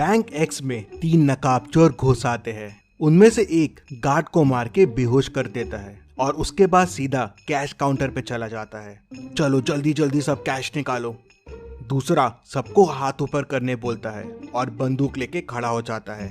Bank x में 3 नकाबचोर घुस आते हैं। उनमें से एक गार्ड को मार के बेहोश कर देता है और उसके बाद सीधा कैश काउंटर पे चला जाता है। चलो जल्दी जल्दी सब कैश निकालो। दूसरा सबको हाथ ऊपर करने बोलता है और बंदूक लेके खड़ा हो जाता है।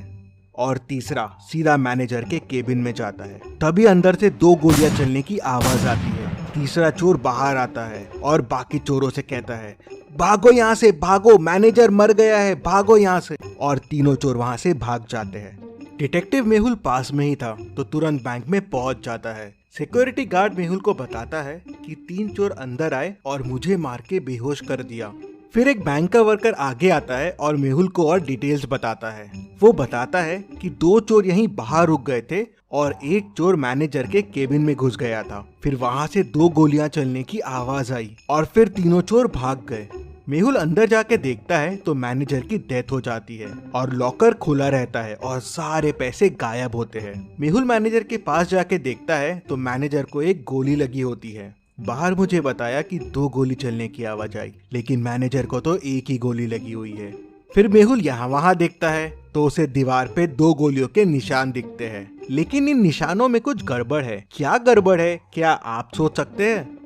और तीसरा सीधा मैनेजर के केबिन में जाता है। तभी अंदर से 2 गोलियां चलने की आवाज आती है। तीसरा चोर बाहर आता है और बाकी चोरों से कहता है, भागो यहाँ से, भागो, मैनेजर मर गया है, भागो यहाँ से। और तीनों चोर वहाँ से भाग जाते हैं। डिटेक्टिव मेहुल पास में ही था तो तुरंत बैंक में पहुंच जाता है। सिक्योरिटी गार्ड मेहुल को बताता है कि 3 चोर अंदर आए और मुझे मार के बेहोश कर दिया। फिर एक बैंक का वर्कर आगे आता है और मेहुल को और डिटेल्स बताता है। वो बताता है कि 2 चोर यहीं बाहर रुक गए थे और एक चोर मैनेजर के केबिन में घुस गया था। फिर वहाँ से 2 गोलियां चलने की आवाज आई और फिर तीनों चोर भाग गए। मेहुल अंदर जाके देखता है तो मैनेजर की डेथ हो जाती है और लॉकर खुला रहता है और सारे पैसे गायब होते हैं। मेहुल मैनेजर के पास जाके देखता है तो मैनेजर को एक गोली लगी होती है। बाहर मुझे बताया कि 2 गोली चलने की आवाज आई, लेकिन मैनेजर को तो एक ही गोली लगी हुई है। फिर मेहुल यहाँ वहाँ देखता है तो उसे दीवार पे 2 गोलियों के निशान दिखते हैं, लेकिन इन निशानों में कुछ गड़बड़ है। क्या गड़बड़ है, क्या आप सोच सकते हैं?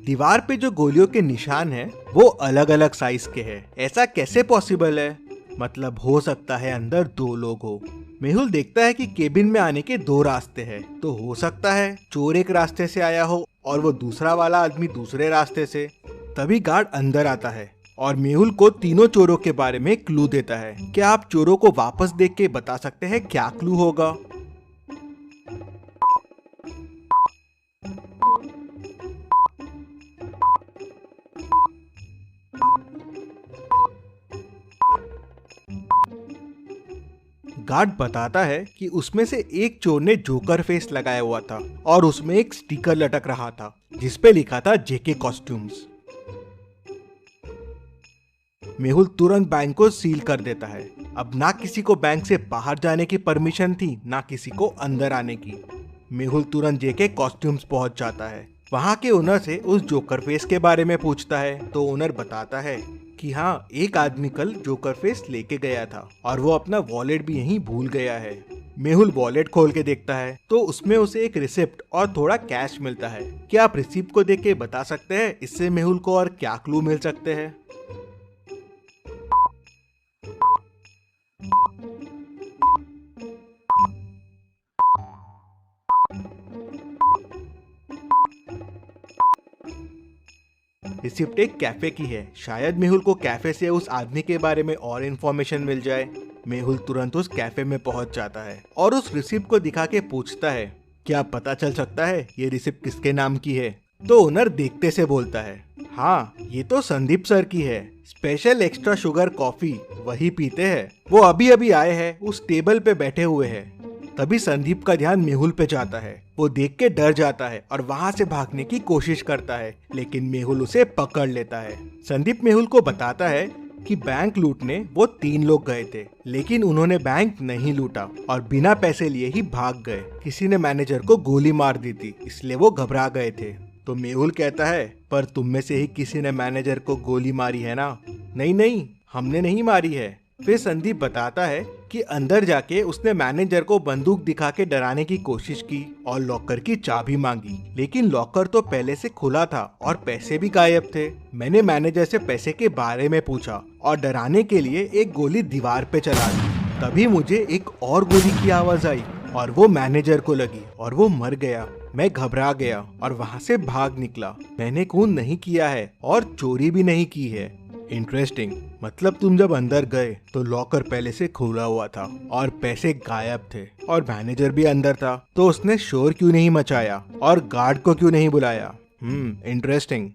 दीवार पे जो गोलियों के निशान हैं, वो अलग अलग साइज के हैं। ऐसा कैसे पॉसिबल है? मतलब हो सकता है अंदर 2 लोग हो। मेहुल देखता है कि केबिन में आने के 2 रास्ते हैं, तो हो सकता है चोर एक रास्ते से आया हो और वो दूसरा वाला आदमी दूसरे रास्ते से। तभी गार्ड अंदर आता है और मेहुल को तीनों चोरों के बारे में क्लू देता है। क्या आप चोरों को वापस देख के बता सकते हैं क्या क्लू होगा? गार्ड बताता है कि उसमें से एक चोर ने जोकर फेस लगाया हुआ था और उसमें एक स्टिकर लटक रहा था जिसपे लिखा था जेके कॉस्ट्यूम्स। मेहुल तुरंत बैंक को सील कर देता है। अब ना किसी को बैंक से बाहर जाने की परमिशन थी, ना किसी को अंदर आने की। मेहुल तुरंत जेके कॉस्ट्यूम्स पहुंच जाता है। वहां के ओनर से उस जोकर फेस के बारे में पूछता है तो ओनर बताता है कि हाँ, एक आदमी कल जोकर फेस लेके गया था और वो अपना वॉलेट भी यहीं भूल गया है। मेहुल वॉलेट खोल के देखता है तो उसमें उसे एक रिसिप्ट और थोड़ा कैश मिलता है। क्या आप रिसिप्ट को देख के बता सकते हैं इससे मेहुल को और क्या क्लू मिल सकते हैं? रिसिप्ट एक कैफे की है। शायद मेहुल को कैफे से उस आदमी के बारे में और इन्फॉर्मेशन मिल जाए। मेहुल तुरंत उस कैफे में पहुंच जाता है और उस रिसिप्ट को दिखा के पूछता है, क्या पता चल सकता है ये रिसिप्ट किसके नाम की है? तो ओनर देखते से बोलता है, हाँ, ये तो संदीप सर की है। स्पेशल एक्स्ट्रा शुगर कॉफी वही पीते हैं। वो अभी अभी आए हैं, उस टेबल पे बैठे हुए हैं। तभी संदीप का ध्यान मेहुल पे जाता है। वो देख के डर जाता है और वहाँ से भागने की कोशिश करता है, लेकिन मेहुल उसे पकड़ लेता है। संदीप मेहुल को बताता है कि बैंक लूटने वो 3 लोग गए थे, लेकिन उन्होंने बैंक नहीं लूटा और बिना पैसे लिए ही भाग गए। किसी ने मैनेजर को गोली मार दी थी, इसलिए वो घबरा गए थे। तो मेहुल कहता है, पर तुम में से ही किसी ने मैनेजर को गोली मारी है ना? नहीं नहीं, हमने नहीं मारी है। फिर संदीप बताता है कि अंदर जाके उसने मैनेजर को बंदूक दिखा के डराने की कोशिश की और लॉकर की चाबी मांगी, लेकिन लॉकर तो पहले से खुला था और पैसे भी गायब थे। मैंने मैनेजर से पैसे के बारे में पूछा और डराने के लिए एक गोली दीवार पे चला दी। तभी मुझे एक और गोली की आवाज आई और वो मैनेजर को लगी और वो मर गया। मैं घबरा गया और वहाँ से भाग निकला। मैंने खून नहीं किया है और चोरी भी नहीं की है। इंटरेस्टिंग। मतलब तुम जब अंदर गए तो लॉकर पहले से खुला हुआ था और पैसे गायब थे और मैनेजर भी अंदर था, तो उसने शोर क्यों नहीं मचाया और गार्ड को क्यों नहीं बुलाया? इंटरेस्टिंग।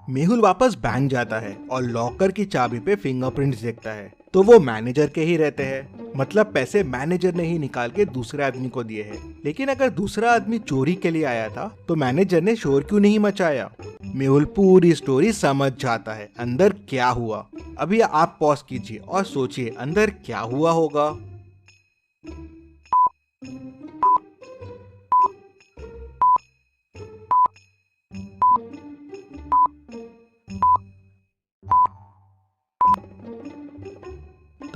मेहुल वापस बैंक जाता है और लॉकर की चाबी पे फिंगरप्रिंट्स देखता है, तो वो मैनेजर के ही रहते हैं। मतलब पैसे मैनेजर ने ही निकाल के दूसरे आदमी को दिए हैं। लेकिन अगर दूसरा आदमी चोरी के लिए आया था तो मैनेजर ने शोर क्यों नहीं मचाया? मेहुल पूरी स्टोरी समझ जाता है अंदर क्या हुआ। अभी आप पॉज कीजिए और सोचिए अंदर क्या हुआ होगा।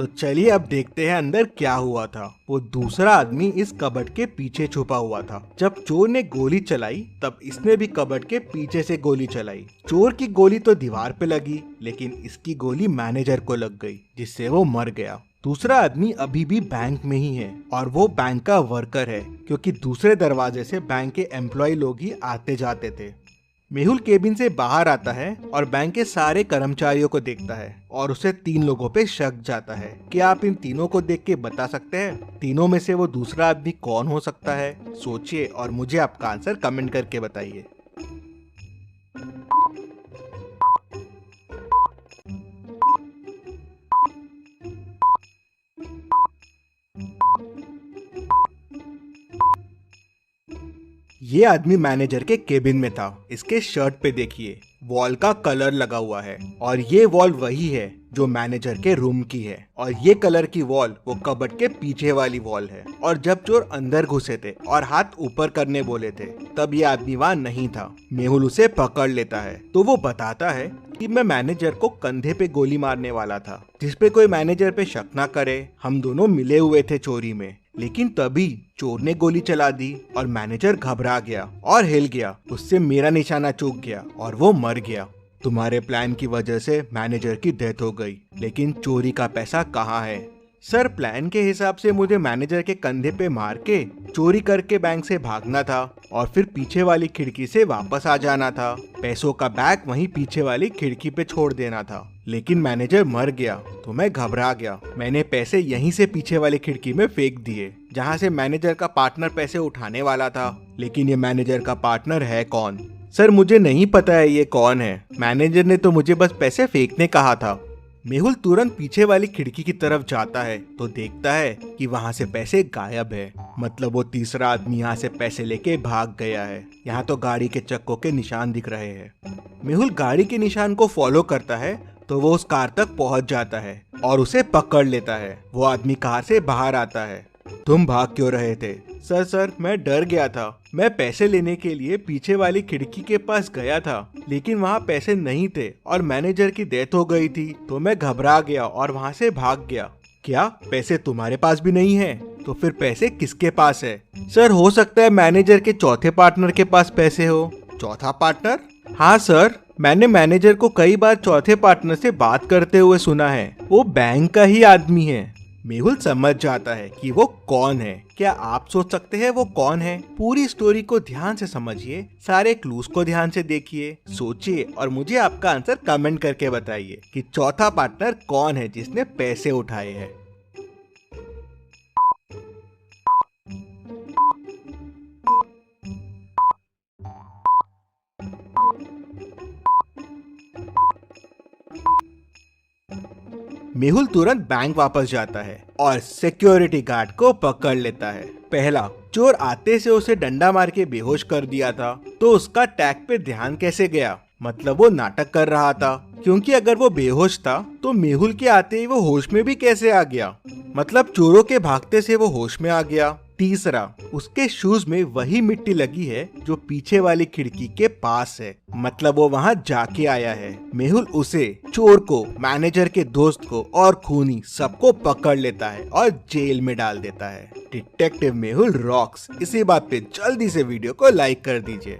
तो चलिए अब देखते हैं अंदर क्या हुआ था। वो दूसरा आदमी इस कबर्ड के पीछे छुपा हुआ था। जब चोर ने गोली चलाई तब इसने भी कबर्ड के पीछे से गोली चलाई। चोर की गोली तो दीवार पे लगी, लेकिन इसकी गोली मैनेजर को लग गई, जिससे वो मर गया। दूसरा आदमी अभी भी बैंक में ही है और वो बैंक का वर्कर है, क्योंकि दूसरे दरवाजे से बैंक के एम्प्लॉय लोग ही आते जाते थे। मेहुल केबिन से बाहर आता है और बैंक के सारे कर्मचारियों को देखता है और उसे 3 लोगों पे शक जाता है। क्या आप इन तीनों को देख के बता सकते हैं तीनों में से वो दूसरा आदमी कौन हो सकता है? सोचिए और मुझे आपका आंसर कमेंट करके बताइए। ये आदमी मैनेजर के केबिन में था। इसके शर्ट पे देखिए वॉल का कलर लगा हुआ है और ये वॉल वही है जो मैनेजर के रूम की है और ये कलर की वॉल वो कबर्ड के पीछे वाली वॉल है। और जब चोर अंदर घुसे थे और हाथ ऊपर करने बोले थे तब ये आदमी वहाँ नहीं था। मेहुल उसे पकड़ लेता है तो वो बताता है कि मैं मैनेजर को कंधे पे गोली मारने वाला था, जिसपे कोई मैनेजर पे शक ना करे। हम दोनों मिले हुए थे चोरी में, लेकिन तभी चोर ने गोली चला दी और मैनेजर घबरा गया और हिल गया। उससे मेरा निशाना चूक गया और वो मर गया। तुम्हारे प्लान की वजह से मैनेजर की डेथ हो गई, लेकिन चोरी का पैसा कहाँ है? सर, प्लान के हिसाब से मुझे मैनेजर के कंधे पे मार के चोरी करके बैंक से भागना था और फिर पीछे वाली खिड़की से वापस आ जाना था। पैसों का बैग वहीं पीछे वाली खिड़की पे छोड़ देना था, लेकिन मैनेजर मर गया तो मैं घबरा गया। मैंने पैसे यहीं से पीछे वाली खिड़की में फेंक दिए, जहाँ से मैनेजर का पार्टनर पैसे उठाने वाला था। लेकिन ये मैनेजर का पार्टनर है कौन? सर, मुझे नहीं पता है ये कौन है। मैनेजर ने तो मुझे बस पैसे फेंकने कहा था। मेहुल तुरंत पीछे वाली खिड़की की तरफ जाता है तो देखता है कि वहाँ से पैसे गायब है। मतलब वो तीसरा आदमी यहाँ से पैसे लेके भाग गया है। यहाँ तो गाड़ी के चक्कों के निशान दिख रहे हैं। मेहुल गाड़ी के निशान को फॉलो करता है तो वो उस कार तक पहुँच जाता है और उसे पकड़ लेता है। वो आदमी कार से बाहर आता है। तुम भाग क्यों रहे थे? सर, मैं डर गया था। मैं पैसे लेने के लिए पीछे वाली खिड़की के पास गया था, लेकिन वहाँ पैसे नहीं थे और मैनेजर की डेथ हो गई थी, तो मैं घबरा गया और वहाँ से भाग गया। क्या पैसे तुम्हारे पास भी नहीं है? तो फिर पैसे किसके पास है? सर, हो सकता है मैनेजर के चौथे पार्टनर के पास पैसे हो। चौथा पार्टनर? हाँ सर, मैंने मैनेजर को कई बार चौथे पार्टनर से बात करते हुए सुना है। वो बैंक का ही आदमी है। मेहुल समझ जाता है कि वो कौन है। क्या आप सोच सकते हैं वो कौन है? पूरी स्टोरी को ध्यान से समझिए, सारे क्लूज को ध्यान से देखिए, सोचिए और मुझे आपका आंसर कमेंट करके बताइए कि चौथा पार्टनर कौन है जिसने पैसे उठाए हैं। मेहुल तुरंत बैंक वापस जाता है और सिक्योरिटी गार्ड को पकड़ लेता है। पहला, चोर आते से उसे डंडा मार के बेहोश कर दिया था, तो उसका टैग पे ध्यान कैसे गया? मतलब वो नाटक कर रहा था, क्योंकि अगर वो बेहोश था तो मेहुल के आते ही वो होश में भी कैसे आ गया? मतलब चोरों के भागते से वो होश में आ गया। तीसरा, उसके शूज में वही मिट्टी लगी है जो पीछे वाली खिड़की के पास है, मतलब वो वहाँ जाके आया है। मेहुल उसे, चोर को, मैनेजर के दोस्त को और खूनी सबको पकड़ लेता है और जेल में डाल देता है। Detective Mehul rocks. इसी बात पे जल्दी से वीडियो को लाइक कर दीजिए।